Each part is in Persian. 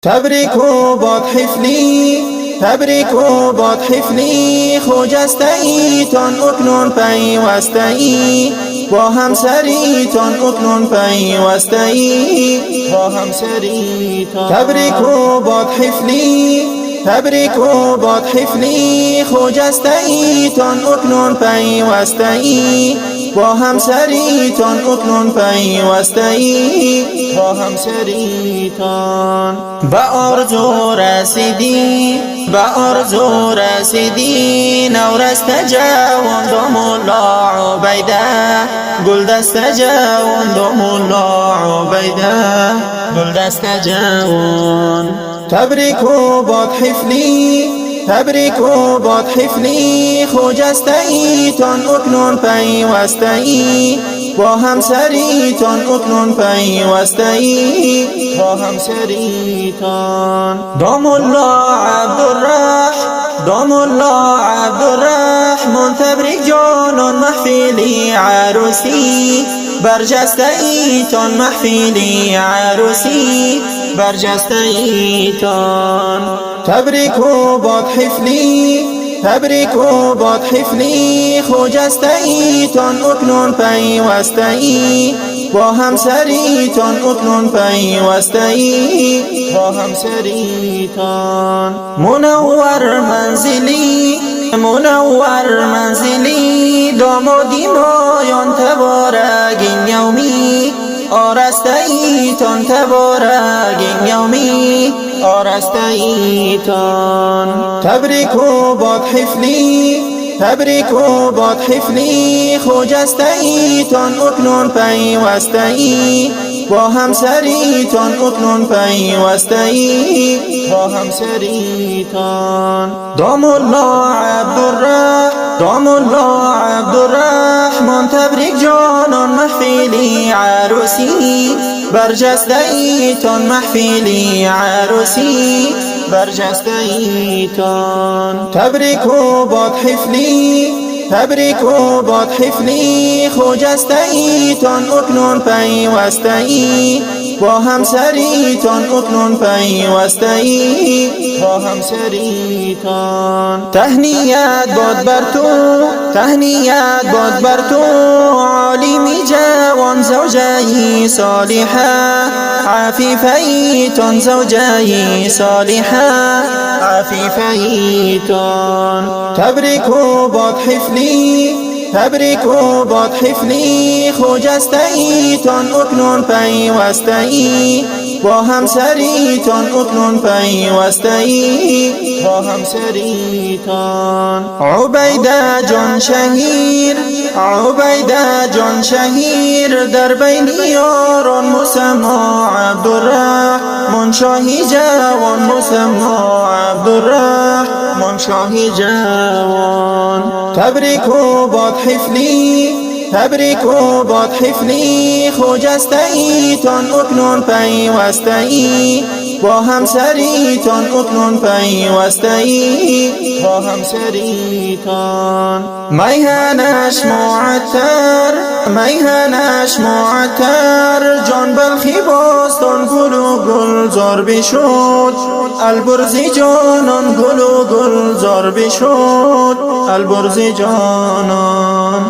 تبریک و باد حفلی، تبریک و باد حفلی، خجسته ایتان اکنون پیوسته ای، با همسریتان اکنون پیوسته ای، با همسریتان. تبریک و باد حفلی، تبریک و باد حفلی، خجسته ایتان اکنون پیوسته ای، با همسریتان اکنون پیوسته ای، با همسریتان. به آرزو رسیدی، به آرزو رسیدی، نورست جوان دو مولا عبیده، گلدست جوان دو مولا عبیده، گلدست جوان. تبریک و باد حفلی، تبریک و باد حفلی، خجسته ایتان اکنون پیوسته ای، با همسریتان اکنون پیوسته ای، با همسریتان. دام الله عبدالرحمن، دام الله عبدالرحمن، تبریک جانان محفلی عروسی، برجسته ایتان محفلی عروسی، برجسته ایتان. تبریک و باد حفلی، تبریک و باد حفلی، خجسته ایتان اکنون پیوسته ای، با همسریتان اکنون پیوسته ای، با همسریتان. منور منزلی، منور منزلی، دامادی مایان تبارک این یومی، آرسته ایتان تبارک این یومی، آرسته ایتان. تبریک و باد حفلی، تبریک و باد حفلی، خجسته ایتان اکنون پیوسته ای، با همسریتان اکنون پیوسته ای، با همسریتان. دام الله عبدالرحمن، دام الله عبدالرحمن، تبریک جانان محفلی عروسی، برجسته ایتان محفلی عروسی، برجسته ایتان. تبریک و باد حفلی، تبریک و باد حفلی، خجسته ایتان اکنون پیوسته ای، با همسریتان اکنون پیوسته ای، با همسریتان. تهنیت باد بر تو، تهنیت باد بر تو، عالمی جوان زوجه صالحه، عفیفه ایتان زوجه صالحه، عفیفه ایتان. تبریک و باد حفلی، تبریک و باد حفلی، خجسته ایتان اکنون پیوسته ای، با همسریتان اکنون پیوسته ای، با همسریتان. عبیده جان شهیر، عبیده جان شهیر، در بین یاران مسما عبدالرحمن، شاهی جوان مسما عبدالرحمن، شاهی جوان. تبریک و باد حفلی، تبریک و باد حفلی، خجسته ایتان اکنون پیوسته ای، با همسریتان اکنون پیوسته ای، با همسریتان. میهنش معطر، میهنش معطر، جان بلخی باستان گل و گلزار بشد، البرزی جانان گل و گلزار بشد، البرزی جانان.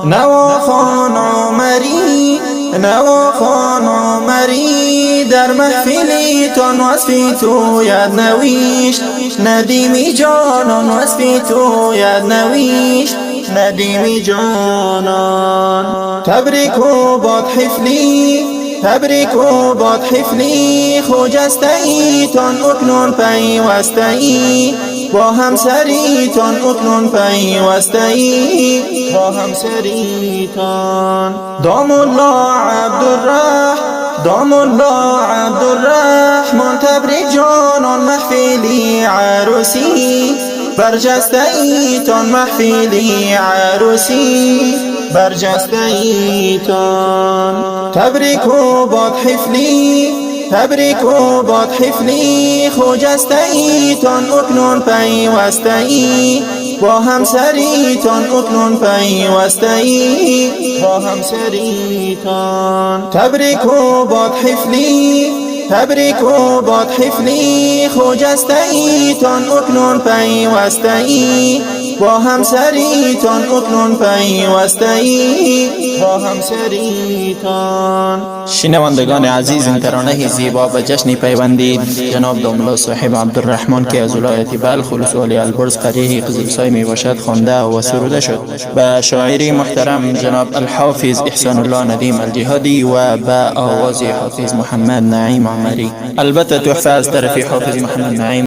نواخان عمری، نواخان عمری، در محفلی تان وصفی تو یاد نویشت، ندیمی جانان وصفی تو یاد نویشت، ندیمی جانان. تبریک و باد حفلی، تبریک و باد حفلی، خجسته ایتان اکنون پیوسته ای، با همسریتان اکنون پیوسته ای، با همسریتان. دام الله عبدالرحمن، دام الله عبدالرحمن، تبریک جانان محفلی عروسی، برجسته ایتان محفلی عروسی، برجسته ایتان. تبریک و باد حفلی، تبریک و باد حفلی، خجسته ایتان اکنون پیوسته ای، با همسریتان اکنون پیوسته ای، با همسریتان. تبریک و باد حفلی، تبریک و باد حفلی خجسته ایتان اکنون پیوسته ای با همسریتان اکنون پیوسته ای با همسریتان. شنوندگان عزیز، این ترانه زیبا به جشن پیوندی جناب داملا صاحب عبدالرحمن که از ولایت بلخ ولسوالی البرز قریه قزلسای می باشد خوانده و سروده شد به شاعری محترم جناب الحافظ احسان الله ندیم الجهادی و با آواز حافظ محمد نعیم عمری. البته تحفه از طرف حافظ محمد نعیم